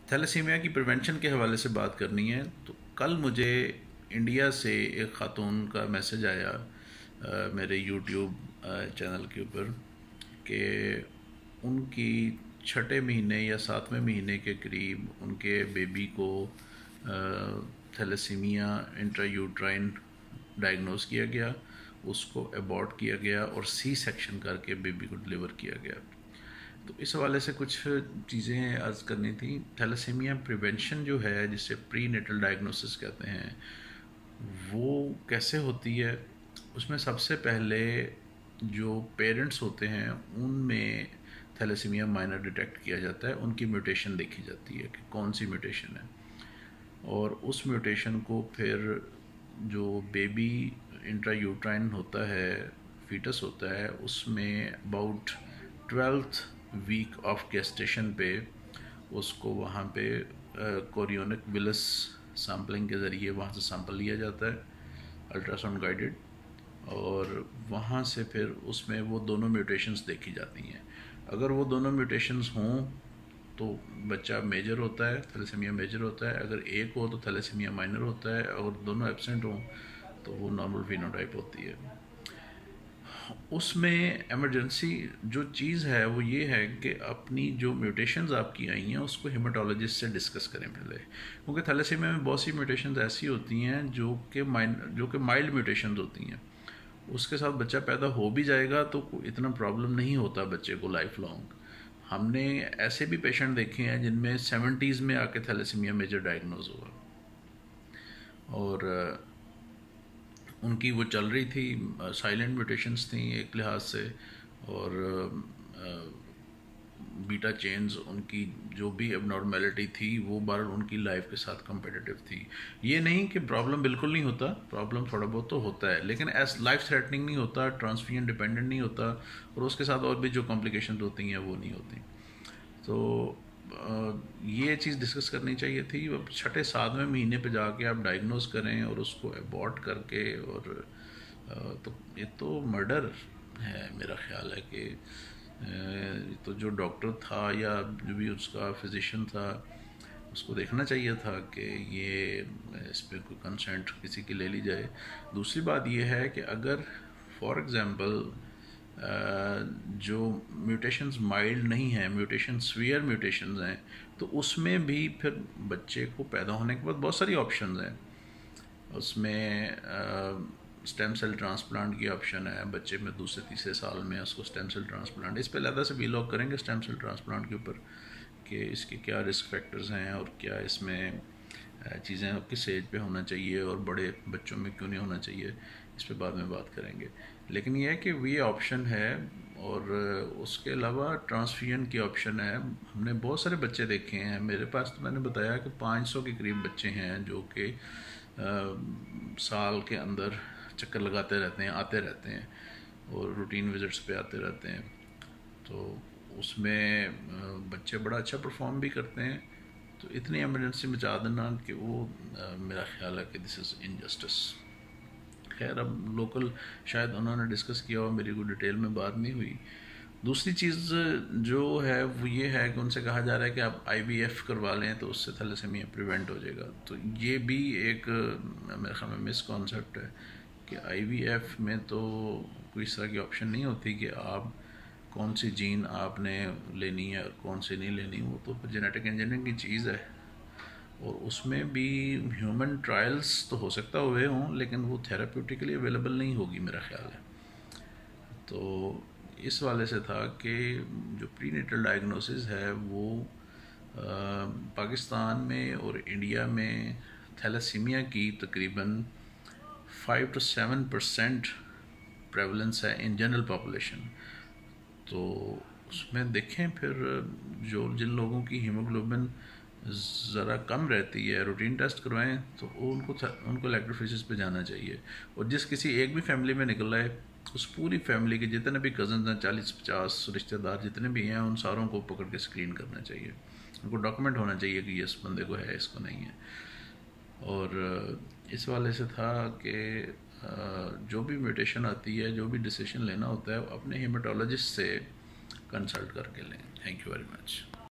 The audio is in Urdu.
تھیلیسیمیا کی پریونشن کے حوالے سے بات کرنی ہے تو کل مجھے انڈیا سے ایک خاتون کا میسج آیا میرے یوٹیوب چینل کے اوپر کہ ان کی چھٹے مہینے یا ساتویں مہینے کے قریب ان کے بیبی کو تھیلیسیمیا انٹرا یوٹرائن ڈائگنوز کیا گیا، اس کو ایبورٹ کیا گیا اور سی سیکشن کر کے بیبی کو ڈلیور کیا گیا۔ تو اس حوالے سے کچھ چیزیں عرض کرنی تھیں۔ تھیلیسیمیا پریونشن جو ہے، جسے پری نیٹل ڈائگنوسس کہتے ہیں، وہ کیسے ہوتی ہے؟ اس میں سب سے پہلے جو پیرنٹس ہوتے ہیں ان میں تھیلیسیمیا مائنر ڈیٹیکٹ کیا جاتا ہے، ان کی میوٹیشن دیکھی جاتی ہے کہ کون سی میوٹیشن ہے، اور اس میوٹیشن کو پھر جو بیبی انٹرا یوٹرائن ہوتا ہے، فیٹس ہوتا ہے، اس میں اباؤٹ 12th ویک آف گیسٹیشن پہ اس کو وہاں پہ کوریونک ویلس سیمپلنگ کے ذریعے وہاں سے سیمپل لیا جاتا ہے، الٹرا ساؤنڈ گائیڈڈ، اور وہاں سے پھر اس میں وہ دونوں میوٹیشنز دیکھی جاتی ہیں۔ اگر وہ دونوں میوٹیشنز ہوں تو بچہ میجر ہوتا ہے، تھیلیسیمیا میجر ہوتا ہے، اگر ایک ہو تو تھیلیسیمیا مائنر ہوتا ہے، اگر دونوں ایبسنٹ ہوں تو وہ نارمل فینوٹائپ ہوتی ہے۔ اس میں ایمرجنسی جو چیز ہے وہ یہ ہے کہ اپنی جو میوٹیشنز آپ کی آئی ہیں اس کو ہیماٹولوجسٹ سے ڈسکس کریں پہلے، کیونکہ تھیلیسیمیا میں بہت سی میوٹیشنز ایسی ہوتی ہیں جو کہ مائلڈ میوٹیشنز ہوتی ہیں، اس کے ساتھ بچہ پیدا ہو بھی جائے گا تو اتنا پرابلم نہیں ہوتا بچے کو لائف لانگ۔ ہم نے ایسے بھی پیشنٹ دیکھے ہیں جن میں 70s میں آ کے تھیلیسیمیا میجر ڈائگنوز ہوا، اور ان کی وہ چل رہی تھی، سائلنٹ میوٹیشنز تھیں ایک لحاظ سے، اور بیٹا چینز ان کی جو بھی اب نارمیلٹی تھی وہ ان کی لائف کے ساتھ کمپیٹیٹیو تھی۔ یہ نہیں کہ پرابلم بالکل نہیں ہوتا، پرابلم تھوڑا بہت تو ہوتا ہے، لیکن ایس لائف تھریٹننگ نہیں ہوتا، ٹرانسفیوژن ڈیپینڈنٹ نہیں ہوتا، اور اس کے ساتھ اور بھی جو کمپلیکیشنز ہوتی ہیں وہ نہیں ہوتی۔ تو یہ چیز ڈسکس کرنی چاہیے تھی۔ اب چھٹے ساتویں مہینے پہ جا کے آپ ڈائگنوز کریں اور اس کو ایبورٹ کر کے، اور تو یہ تو مرڈر ہے، میرا خیال ہے کہ تو جو ڈاکٹر تھا یا جو بھی اس کا فزیشین تھا اس کو دیکھنا چاہیے تھا کہ یہ اس پہ کوئی کنسنٹ کسی کی لے لی جائے۔ دوسری بات یہ ہے کہ اگر فار ایگزامپل جو میوٹیشنز مائلڈ نہیں ہیں، میوٹیشن سویئر میوٹیشنز ہیں، تو اس میں بھی پھر بچے کو پیدا ہونے کے بعد بہت ساری آپشنز ہیں۔ اس میں اسٹیم سیل ٹرانسپلانٹ کی آپشن ہے، بچے میں دوسرے تیسرے سال میں اس کو اسٹیم سیل ٹرانسپلانٹ، اس پہ علیحدہ سے ویلاگ کریں گے اسٹیم سیل ٹرانسپلانٹ کے اوپر کہ اس کے کیا رسک فیکٹرز ہیں اور کیا اس میں چیزیں کس ایج پہ ہونا چاہیے اور بڑے بچوں میں کیوں نہیں ہونا چاہیے، اس پہ بعد میں بات کریں گے۔ لیکن یہ ہے کہ یہ آپشن ہے، اور اس کے علاوہ ٹرانسفیوژن کی آپشن ہے۔ ہم نے بہت سارے بچے دیکھے ہیں، میرے پاس تو میں نے بتایا کہ 500 کے قریب بچے ہیں جو کہ سال کے اندر چکر لگاتے رہتے ہیں، آتے رہتے ہیں، اور روٹین وزٹس پہ آتے رہتے ہیں، تو اس میں بچے بڑا اچھا پرفارم بھی کرتے ہیں۔ تو اتنی ایمرجنسی مچا دینا کہ وہ میرا خیال ہے کہ دس از انجسٹس۔ خیر، اب لوکل شاید انہوں نے ڈسکس کیا ہو، میری کوئی ڈیٹیل میں بات نہیں ہوئی۔ دوسری چیز جو ہے وہ یہ ہے کہ ان سے کہا جا رہا ہے کہ آپ آئی وی ایف کروا لیں تو اس سے تھیلیسیمیا پریونٹ ہو جائے گا، تو یہ بھی ایک میرے خیال میں مس کانسیپٹ ہے کہ آئی وی ایف میں تو کوئی اس طرح کی آپشن نہیں ہوتی کہ آپ کون سی جین آپ نے لینی ہے اور کون سی نہیں لینی، وہ تو جینیٹک انجینئرنگ کی چیز ہے، اور اس میں بھی ہیومن ٹرائلز تو ہو سکتا ہوئے ہوں لیکن وہ تھیراپیوٹیکلی اویلیبل نہیں ہوگی میرا خیال ہے۔ تو اس والے سے تھا کہ جو پری نیٹل ڈائگنوسس ہے وہ پاکستان میں اور انڈیا میں تھیلیسیمیا کی تقریباً 5 to 7% پریولنس ہے ان جنرل پاپولیشن۔ تو اس میں دیکھیں پھر جن لوگوں کی ہیموگلوبن ذرا کم رہتی ہے روٹین ٹیسٹ کروائیں تو ان کو الیکٹروفیسس پہ جانا چاہیے، اور جس کسی ایک بھی فیملی میں نکل رہا ہے اس پوری فیملی کے جتنے بھی کزنز ہیں، 40-50 رشتہ دار جتنے بھی ہیں، ان ساروں کو پکڑ کے اسکرین کرنا چاہیے، ان کو ڈاکومنٹ ہونا چاہیے کہ یہ اس بندے کو ہے، اس کو نہیں ہے۔ اور اس والے سے تھا کہ جو بھی میوٹیشن آتی ہے، جو بھی ڈیسیشن لینا ہوتا ہے وہ اپنے ہیماٹولوجسٹ سے کنسلٹ کر کے لیں۔ Thank you very much.